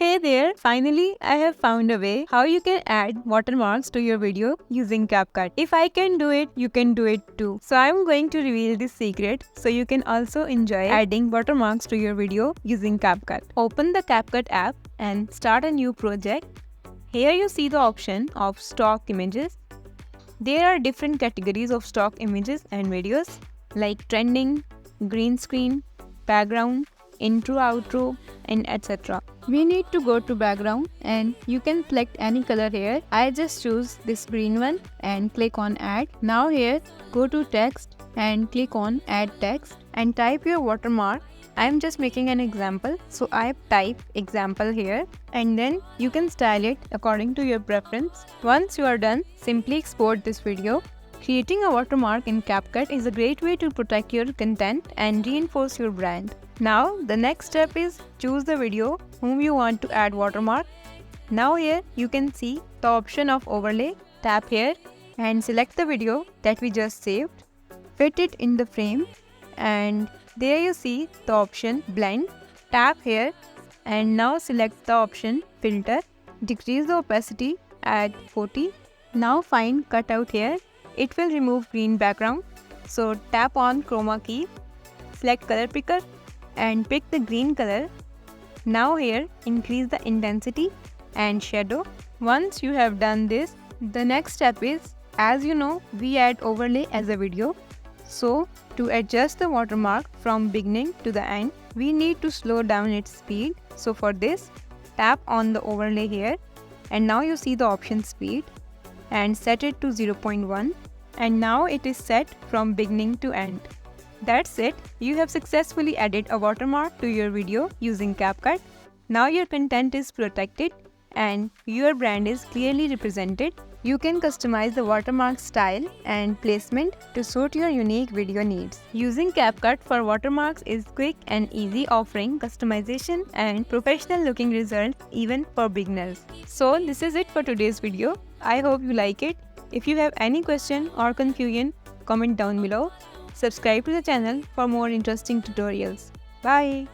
Hey there! Finally, I have found a way how you can add watermarks to your video using Capcut. If I can do it, you can do it too. So I'm going to reveal this secret so you can also enjoy adding watermarks to your video using Capcut. Open the Capcut app and start a new project. Here you see the option of stock images. There are different categories of stock images and videos like trending, green screen, background, intro, outro, and etc. We need to go to background and you can select any color here. I just choose this green one and click on add. Now here go to text and click on add text and type your watermark. I am just making an example, so I type example here and then you can style it according to your preference. Once you are done, simply export this video. Creating a watermark in Capcut is a great way to protect your content and reinforce your brand. Now the next step is choose the video whom you want to add watermark. Now here you can see the option of overlay. Tap here and select the video that we just saved. Fit it in the frame and there you see the option blend. Tap here and now select the option filter. Decrease the opacity at 40. Now find cutout here. It will remove green background. So tap on chroma key, select color picker and pick the green color. Now here increase the intensity and shadow. Once you have done this, the next step is, as you know, we add overlay as a video. So to adjust the watermark from beginning to the end, we need to slow down its speed. So for this, tap on the overlay here and now you see the option speed and set it to 0.1 and now it is set from beginning to end. That's it, you have successfully added a watermark to your video using Capcut. Now your content is protected and your brand is clearly represented. You can customize the watermark style and placement to suit your unique video needs. Using Capcut for watermarks is quick and easy, offering customization and professional looking results even for beginners. So this is it for today's video. I hope you like it. If you have any question or confusion, comment down below. Subscribe to the channel for more interesting tutorials. Bye!